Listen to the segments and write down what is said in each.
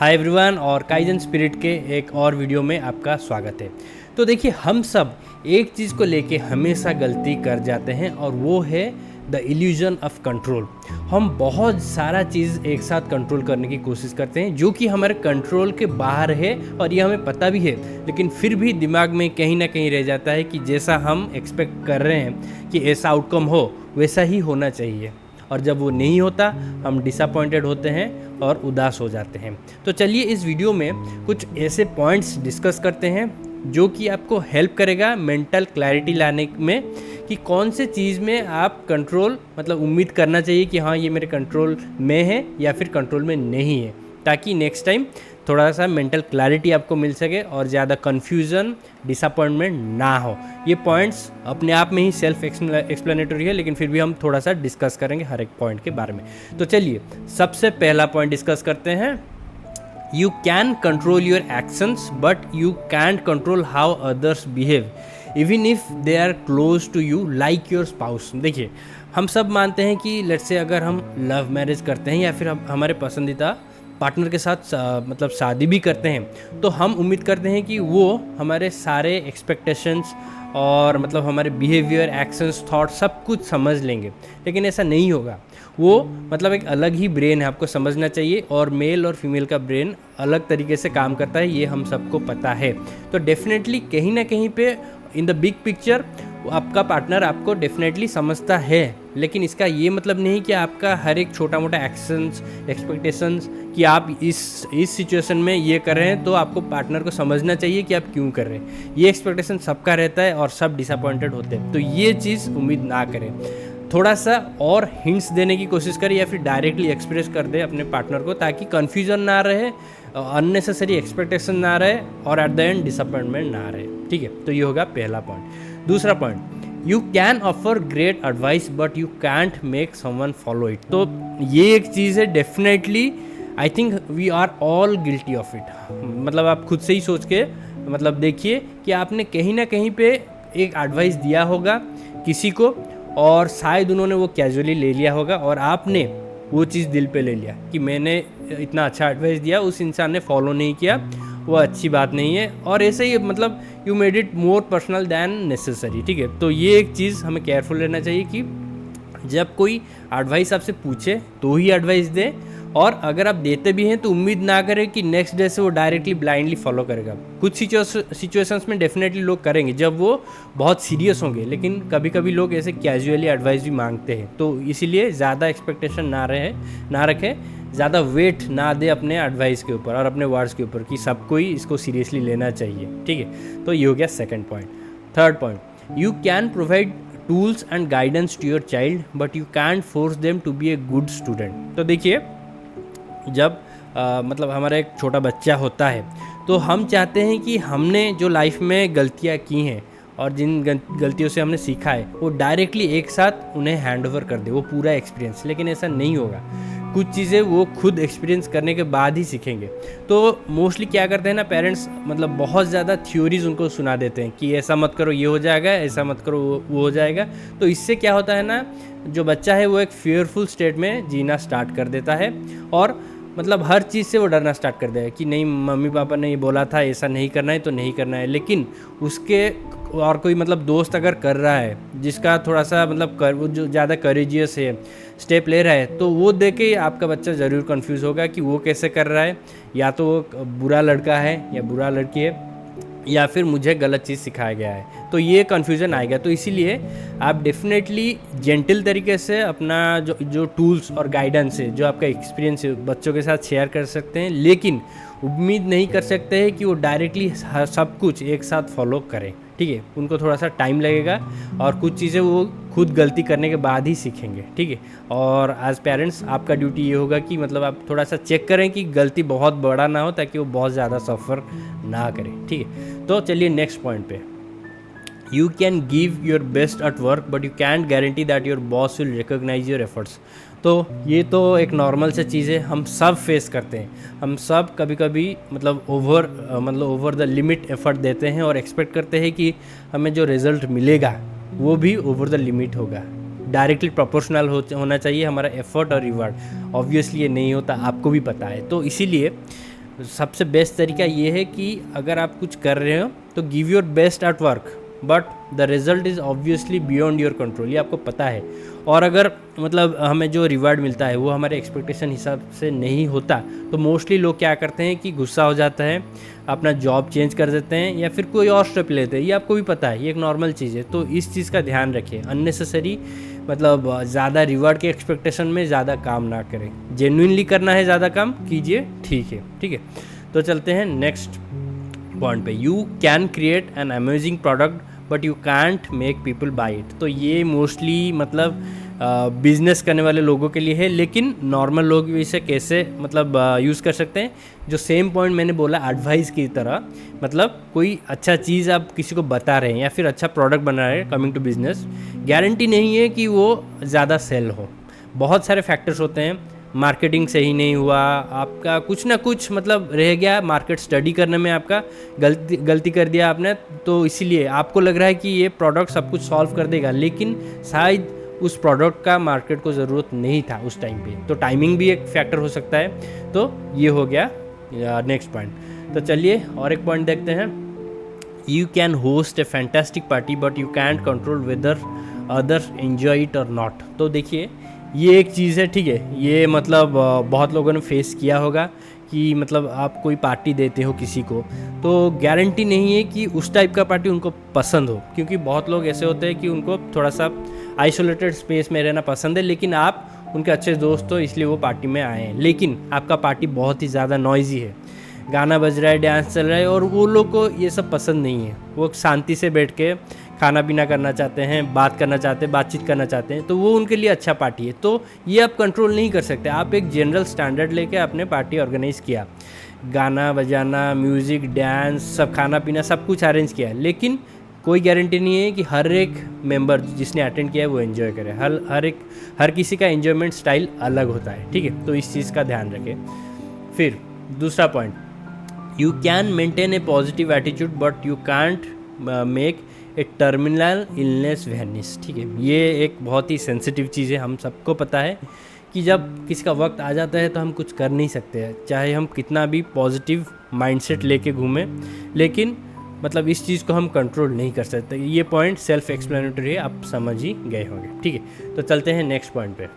Hi everyone और kaizen spirit के एक और वीडियो में आपका स्वागत है। तो देखिए, हम सब एक चीज़ को लेके हमेशा गलती कर जाते हैं और वो है द इल्यूजन ऑफ कंट्रोल। हम बहुत सारा चीज़ एक साथ कंट्रोल करने की कोशिश करते हैं जो कि हमारे कंट्रोल के बाहर है और ये हमें पता भी है, लेकिन फिर भी दिमाग में कहीं ना कहीं रह जाता है कि जैसा हम एक्सपेक्ट कर रहे हैं कि ऐसा आउटकम हो वैसा ही होना चाहिए, और जब वो नहीं होता हम डिसअपॉइंटेड होते हैं और उदास हो जाते हैं। तो चलिए इस वीडियो में कुछ ऐसे पॉइंट्स डिस्कस करते हैं जो कि आपको हेल्प करेगा मेंटल क्लैरिटी लाने में कि कौन से चीज़ में आप कंट्रोल उम्मीद करना चाहिए कि हाँ ये मेरे कंट्रोल में है या फिर कंट्रोल में नहीं है, ताकि नेक्स्ट टाइम थोड़ा सा मेंटल क्लैरिटी आपको मिल सके और ज़्यादा कन्फ्यूज़न डिसअपॉइंटमेंट ना हो। ये पॉइंट्स अपने आप में ही सेल्फ एक्सप्लेनेटरी है, लेकिन फिर भी हम थोड़ा सा डिस्कस करेंगे हर एक पॉइंट के बारे में। तो चलिए सबसे पहला पॉइंट डिस्कस करते हैं। You can control your actions but you can't control how others behave even if they are close to you like your spouse. देखिए, हम सब मानते हैं कि लेट्स से अगर हम लव मैरिज करते हैं या फिर हम हमारे पसंदीदा पार्टनर के साथ शादी भी करते हैं, तो हम उम्मीद करते हैं कि वो हमारे सारे एक्सपेक्टेशंस और हमारे बिहेवियर, एक्शंस, थॉट सब कुछ समझ लेंगे, लेकिन ऐसा नहीं होगा। वो एक अलग ही ब्रेन है, आपको समझना चाहिए, और मेल और फीमेल का ब्रेन अलग तरीके से काम करता है, ये हम सबको पता है। तो डेफिनेटली कहीं ना कहीं पे इन द बिग पिक्चर आपका पार्टनर आपको डेफिनेटली समझता है, लेकिन इसका ये मतलब नहीं कि आपका हर एक छोटा मोटा एक्शंस, एक्सपेक्टेशंस कि आप इस सिचुएशन में ये कर रहे हैं तो आपको पार्टनर को समझना चाहिए कि आप क्यों कर रहे हैं। ये एक्सपेक्टेशन सबका रहता है और सब डिसअपॉइंटेड होते हैं, तो ये चीज़ उम्मीद ना करें। थोड़ा सा और हिंट्स देने की कोशिश करें या फिर डायरेक्टली एक्सप्रेस कर दे अपने पार्टनर को, ताकि कन्फ्यूजन ना रहे, अननेसेसरी एक्सपेक्टेशन ना रहे और एट द एंड डिसअपॉइंटमेंट ना रहे। ठीक है, तो ये होगा पहला पॉइंट। दूसरा point, you can offer great advice but you can't make someone follow it. तो ये एक चीज़ है, definitely I think we are all guilty of it. आप खुद से ही सोच के देखिए कि आपने कहीं ना कहीं पे एक एडवाइस दिया होगा किसी को और शायद उन्होंने वो कैजुअली ले लिया होगा और आपने वो चीज़ दिल पे ले लिया कि मैंने इतना अच्छा एडवाइस दिया, उस इंसान ने फॉलो नहीं किया, वो अच्छी बात नहीं है, और ऐसे ही you made it more personal than necessary. ठीक है, तो ये एक चीज़ हमें केयरफुल रहना चाहिए कि जब कोई एडवाइस आपसे पूछे तो ही एडवाइस दे, और अगर आप देते भी हैं तो उम्मीद ना करें कि नेक्स्ट डे से वो डायरेक्टली ब्लाइंडली फॉलो करेगा। कुछ सिचुएशंस में डेफिनेटली लोग करेंगे जब वो बहुत सीरियस होंगे, लेकिन कभी कभी लोग ऐसे कैजुअली एडवाइस भी मांगते हैं, तो इसीलिए ज़्यादा एक्सपेक्टेशन ना रखें, ज़्यादा वेट ना दे अपने एडवाइस के ऊपर और अपने वर्ड्स के ऊपर कि सब कोई इसको सीरियसली लेना चाहिए। ठीक है, तो ये हो गया second point. Third point, you can provide tools and guidance to your child but you can't force them to be a good student. तो देखिए, जब हमारा एक छोटा बच्चा होता है तो हम चाहते हैं कि हमने जो लाइफ में गलतियाँ की हैं और जिन गलतियों से हमने सीखा है वो डायरेक्टली एक साथ उन्हें हैंड ओवर कर दे, वो पूरा एक्सपीरियंस, लेकिन ऐसा नहीं होगा। कुछ चीज़ें वो खुद एक्सपीरियंस करने के बाद ही सीखेंगे। तो मोस्टली क्या करते हैं ना पेरेंट्स, बहुत ज़्यादा थ्योरीज उनको सुना देते हैं कि ऐसा मत करो ये हो जाएगा, ऐसा मत करो वो हो जाएगा। तो इससे क्या होता है ना, जो बच्चा है वो एक फियरफुल स्टेट में जीना स्टार्ट कर देता है और हर चीज़ से वो डरना स्टार्ट कर देगा कि नहीं, मम्मी पापा ने ये बोला था ऐसा नहीं करना है तो नहीं करना है। लेकिन उसके और कोई दोस्त अगर कर रहा है जिसका थोड़ा सा वो जो ज़्यादा करेजियस है, स्टेप ले रहा है, तो वो देख के आपका बच्चा ज़रूर कंफ्यूज होगा कि वो कैसे कर रहा है, या तो वो बुरा लड़का है या बुरा लड़की है या फिर मुझे गलत चीज़ सिखाया गया है, तो ये कन्फ्यूज़न आएगा। तो इसीलिए आप डेफिनेटली जेंटल तरीके से अपना जो टूल्स और गाइडेंस है, जो आपका एक्सपीरियंस है, बच्चों के साथ शेयर कर सकते हैं, लेकिन उम्मीद नहीं कर सकते हैं कि वो डायरेक्टली सब कुछ एक साथ फॉलो करें। ठीक है, उनको थोड़ा सा टाइम लगेगा और कुछ चीज़ें वो खुद गलती करने के बाद ही सीखेंगे। ठीक है, और एज पेरेंट्स आपका ड्यूटी ये होगा कि आप थोड़ा सा चेक करें कि गलती बहुत बड़ा ना हो, ताकि वो बहुत ज़्यादा सफ़र ना करें। ठीक है, तो चलिए नेक्स्ट पॉइंट पे। You can give your best at work but you can't guarantee that your boss will recognise your efforts. तो ये तो एक नॉर्मल से चीज़ है, हम सब फेस करते हैं। हम सब कभी कभी ओवर द लिमिट एफर्ट देते हैं और एक्सपेक्ट करते हैं कि हमें जो रिज़ल्ट मिलेगा वो भी ओवर द लिमिट होगा, डायरेक्टली प्रोपोर्शनल होना चाहिए हमारा एफर्ट और रिवार्ड। ऑब्वियसली ये नहीं होता, आपको भी पता है। तो इसीलिए सबसे बेस्ट तरीका ये है कि अगर आप कुछ कर रहे हो तो give your best at work, but the result is obviously beyond your control, ये आपको पता है। और अगर मतलब हमें जो रिवार्ड मिलता है वो हमारे एक्सपेक्टेशन हिसाब से नहीं होता तो मोस्टली लोग क्या करते हैं कि गुस्सा हो जाता है, अपना जॉब चेंज कर देते हैं या फिर कोई और स्टेप लेते हैं। ये आपको भी पता है, ये एक नॉर्मल चीज़ है। तो इस चीज़ का ध्यान रखें, अननेसेसरी मतलब ज़्यादा रिवार्ड के एक्सपेक्टेशन में ज़्यादा काम ना करें। जेन्युइनली करना है ज़्यादा काम कीजिए, ठीक है, ठीक है। तो चलते हैं नेक्स्ट पॉइंट पे। You can create an amazing product but you can't make people by it. तो ये मोस्टली मतलब बिजनेस करने वाले लोगों के लिए है, लेकिन नॉर्मल लोग भी इसे कैसे मतलब यूज़ कर सकते हैं। जो सेम पॉइंट मैंने बोला एडवाइस की तरह, मतलब कोई अच्छा चीज़ आप किसी को बता रहे हैं या फिर अच्छा प्रोडक्ट बना रहे हैं कमिंग टू बिजनेस, गारंटी नहीं है कि वो ज़्यादा सेल हो। बहुत सारे फैक्टर्स होते हैं, मार्केटिंग सही नहीं हुआ, आपका कुछ ना कुछ मतलब रह गया, मार्केट स्टडी करने में आपका गलती कर दिया आपने, तो इसीलिए आपको लग रहा है कि ये प्रोडक्ट सब कुछ सॉल्व कर देगा, लेकिन शायद उस प्रोडक्ट का मार्केट को ज़रूरत नहीं था उस टाइम पे। तो टाइमिंग भी एक फैक्टर हो सकता है। तो ये हो गया नेक्स्ट पॉइंट। तो चलिए और एक पॉइंट देखते हैं। You can host a fantastic party but you can't control whether other enjoy it और नॉट। तो देखिए ये एक चीज़ है, ठीक है, ये मतलब बहुत लोगों ने फेस किया होगा कि मतलब आप कोई पार्टी देते हो किसी को तो गारंटी नहीं है कि उस टाइप का पार्टी उनको पसंद हो, क्योंकि बहुत लोग ऐसे होते हैं कि उनको थोड़ा सा आइसोलेटेड स्पेस में रहना पसंद है, लेकिन आप उनके अच्छे दोस्त हो इसलिए वो पार्टी में आए हैं। लेकिन आपका पार्टी बहुत ही ज़्यादा नॉइजी है, गाना बज रहा है, डांस चल रहा है, और वो लोग को ये सब पसंद नहीं है। वो शांति से बैठ के खाना पीना करना चाहते हैं, बात करना चाहते हैं, बातचीत करना चाहते हैं, तो वो उनके लिए अच्छा पार्टी है। तो ये आप कंट्रोल नहीं कर सकते। आप एक जनरल स्टैंडर्ड लेके आपने पार्टी ऑर्गेनाइज़ किया, गाना बजाना, म्यूज़िक, डांस, सब खाना पीना सब कुछ अरेंज किया, लेकिन कोई गारंटी नहीं है कि हर एक मेंबर जिसने अटेंड किया है वो एंजॉय करे। हर किसी का एंजॉयमेंट स्टाइल अलग होता है, ठीक है, तो इस चीज़ का ध्यान रखें। फिर दूसरा point, you can maintain A positive attitude but you can't make a terminal illness vanish. ठीक है, ये एक बहुत ही सेंसिटिव चीज़ है। हम सबको पता है कि जब किसी का वक्त आ जाता है तो हम कुछ कर नहीं सकते हैं, चाहे हम कितना भी पॉजिटिव माइंडसेट लेके घूमें, लेकिन मतलब इस चीज़ को हम कंट्रोल नहीं कर सकते। ये पॉइंट सेल्फ एक्सप्लेनेटरी है, आप समझ ही गए होंगे, ठीक है। तो चलते हैं नेक्स्ट पॉइंट पे।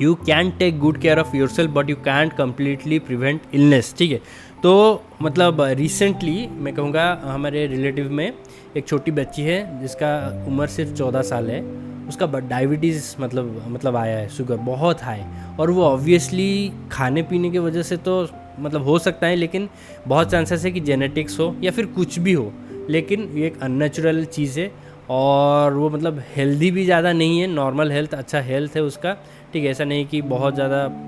You can take good care of yourself but you can't completely prevent illness. ठीक है, तो मतलब रिसेंटली मैं कहूँगा हमारे रिलेटिव में एक छोटी बच्ची है जिसका उम्र सिर्फ 14 साल है। उसका डायबिटीज़ मतलब आया है, शुगर बहुत हाई, और वो ऑब्वियसली खाने पीने की वजह से तो मतलब हो सकता है, लेकिन बहुत चांसेस है कि जेनेटिक्स हो या फिर कुछ भी हो, लेकिन ये एक अननेचुरल चीज़ है। और वो मतलब हेल्दी भी ज़्यादा नहीं है, नॉर्मल हेल्थ, अच्छा हेल्थ है उसका, ठीक है। ऐसा नहीं कि बहुत ज़्यादा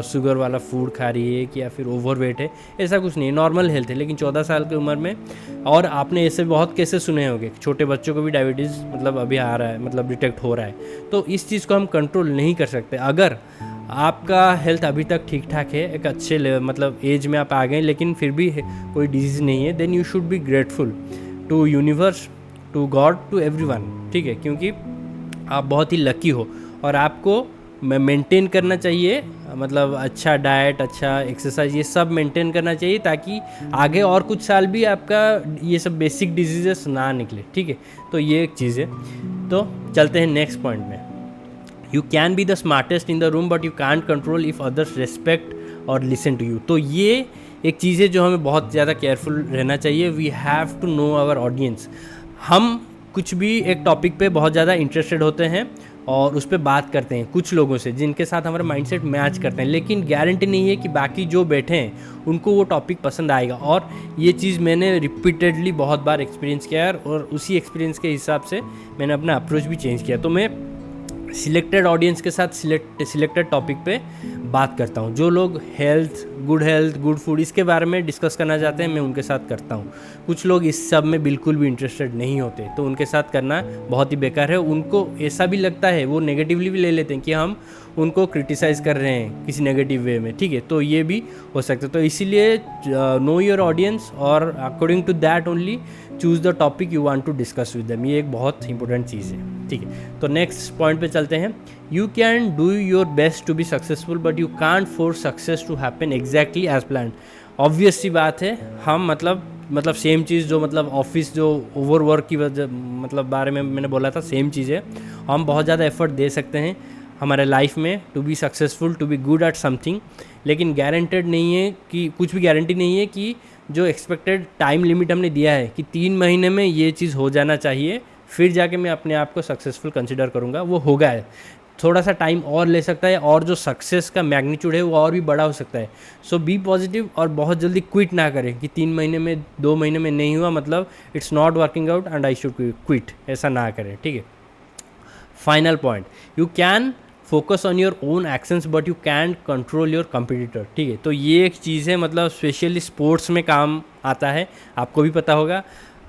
शुगर वाला फूड खा रही है कि या फिर ओवरवेट है, ऐसा कुछ नहीं, नॉर्मल हेल्थ है, लेकिन 14 साल की उम्र में। और आपने ऐसे बहुत केसेस सुने होंगे, छोटे बच्चों को भी डायबिटीज़ मतलब अभी आ रहा है, मतलब डिटेक्ट हो रहा है। तो इस चीज़ को हम कंट्रोल नहीं कर सकते। अगर आपका हेल्थ अभी तक ठीक ठाक है, एक अच्छे मतलब एज में आप आ गए, लेकिन फिर भी कोई डिजीज़ नहीं है, then you should be grateful to universe, to God, to everyone, ठीक है, क्योंकि आप बहुत ही लकी हो। और आपको मेंटेन करना चाहिए, मतलब अच्छा डाइट, अच्छा एक्सरसाइज, ये सब मेंटेन करना चाहिए, ताकि आगे और कुछ साल भी आपका ये सब बेसिक डिजीजेस ना निकले, ठीक है। तो ये एक चीज़ है। तो चलते हैं नेक्स्ट पॉइंट में। You can be the smartest in the room but you can't control if others respect और लिसन टू यू। तो ये एक चीज़ है जो हमें बहुत ज़्यादा केयरफुल रहना चाहिए। We have to know our audience. हम कुछ भी एक टॉपिक पे बहुत ज़्यादा इंटरेस्टेड होते हैं और उस पर बात करते हैं कुछ लोगों से जिनके साथ हमारा माइंडसेट मैच करते हैं, लेकिन गारंटी नहीं है कि बाकी जो बैठे हैं उनको वो टॉपिक पसंद आएगा। और ये चीज़ मैंने रिपीटेडली बहुत बार एक्सपीरियंस किया है, और उसी एक्सपीरियंस के हिसाब से मैंने अपना अप्रोच भी चेंज किया। तो मैं सिलेक्टेड ऑडियंस के साथ सिलेक्टेड टॉपिक पे बात करता हूँ। जो लोग हेल्थ, गुड फूड, इसके बारे में डिस्कस करना चाहते हैं, मैं उनके साथ करता हूँ। कुछ लोग इस सब में बिल्कुल भी इंटरेस्टेड नहीं होते, तो उनके साथ करना बहुत ही बेकार है। उनको ऐसा भी लगता है, वो नेगेटिवली भी ले लेते हैं कि हम उनको क्रिटिसाइज़ कर रहे हैं किसी नेगेटिव वे में, ठीक है। तो ये भी हो सकता है। तो इसीलिए नो योर ऑडियंस और according to that only choose the topic you want to discuss with them. ये एक बहुत इंपॉर्टेंट चीज़ है, ठीक है। तो नेक्स्ट पॉइंट पे चलते हैं। You can do your best to be successful but you can't force success to happen exactly as plan. Obvious सी बात है, हम मतलब सेम चीज़ जो मतलब ऑफिस जो ओवर वर्क की वजह मतलब बारे में मैंने बोला था, सेम चीज़ है। हम बहुत ज़्यादा एफर्ट दे सकते हैं हमारे लाइफ में to be successful, to be good at something, लेकिन गारंटेड नहीं है कि, कुछ भी गारंटी नहीं है कि जो एक्सपेक्टेड टाइम लिमिट हमने दिया है कि 3 महीने में ये चीज़ हो जाना चाहिए, फिर जाके मैं अपने आप को सक्सेसफुल कंसिडर करूँगा, वो होगा है। थोड़ा सा टाइम और ले सकता है और जो सक्सेस का मैग्नीट्यूड है वो और भी बड़ा हो सकता है। सो बी पॉजिटिव और बहुत जल्दी क्विट ना करें कि 3 महीने में 2 महीने में नहीं हुआ मतलब it's not working out and I should quit, ऐसा ना करें, ठीक है। Final point, you can focus on your own actions but you can control your competitor, ठीक है। तो ये एक चीज़ है, मतलब स्पेशली स्पोर्ट्स में काम आता है, आपको भी पता होगा।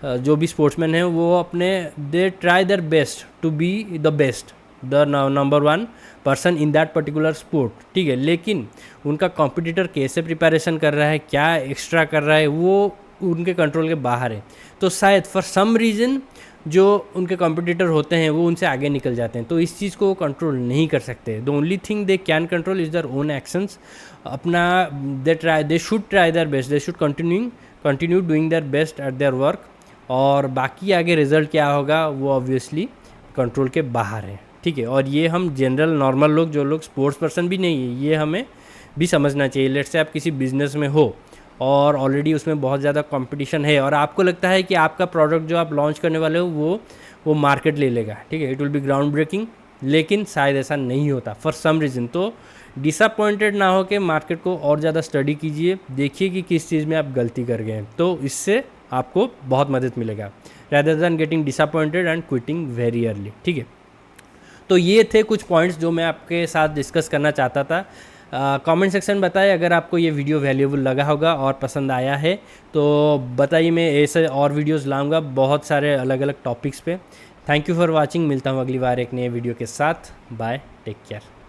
जो भी स्पोर्ट्समैन है वो अपने they try their best to be the best, the number 1 person in that particular sport, ठीक है। लेकिन उनका कॉम्पिटिटर कैसे प्रिपरेशन कर रहा है, क्या एक्स्ट्रा कर रहा है, वो उनके कंट्रोल के बाहर है। तो शायद फॉर सम रीज़न जो उनके कॉम्पिटिटर होते हैं वो उनसे आगे निकल जाते हैं, तो इस चीज़ को वो कंट्रोल नहीं कर सकते। The only thing they can control is their own actions. अपना they should try their best, they should continue doing their best at their work, और बाकी आगे रिजल्ट क्या होगा वो ऑब्वियसली कंट्रोल के बाहर है, ठीक है। और ये हम जनरल नॉर्मल लोग, जो लोग स्पोर्ट्स पर्सन भी नहीं है, ये हमें भी समझना चाहिए। लेट्स से आप किसी बिजनेस में हो और ऑलरेडी उसमें बहुत ज़्यादा कंपटीशन है और आपको लगता है कि आपका प्रोडक्ट जो आप लॉन्च करने वाले हो वो मार्केट ले लेगा, ठीक है, it will be ground breaking, लेकिन शायद ऐसा नहीं होता फॉर सम रीज़न। तो डिसअपॉइंटेड ना हो के मार्केट को और ज़्यादा स्टडी कीजिए, देखिए कि किस चीज़ में आप गलती कर गए हैं, तो इससे आपको बहुत मदद मिलेगा, rather than getting disappointed and quitting very early, ठीक है। तो ये थे कुछ पॉइंट्स जो मैं आपके साथ डिस्कस करना चाहता था। कमेंट सेक्शन बताएं अगर आपको ये वीडियो वैल्यूएबल लगा होगा और पसंद आया है तो बताइए, मैं ऐसे और वीडियोस लाऊंगा बहुत सारे अलग अलग टॉपिक्स पे। थैंक यू फॉर वाचिंग, मिलता हूँ अगली बार एक नए वीडियो के साथ। Bye, take care.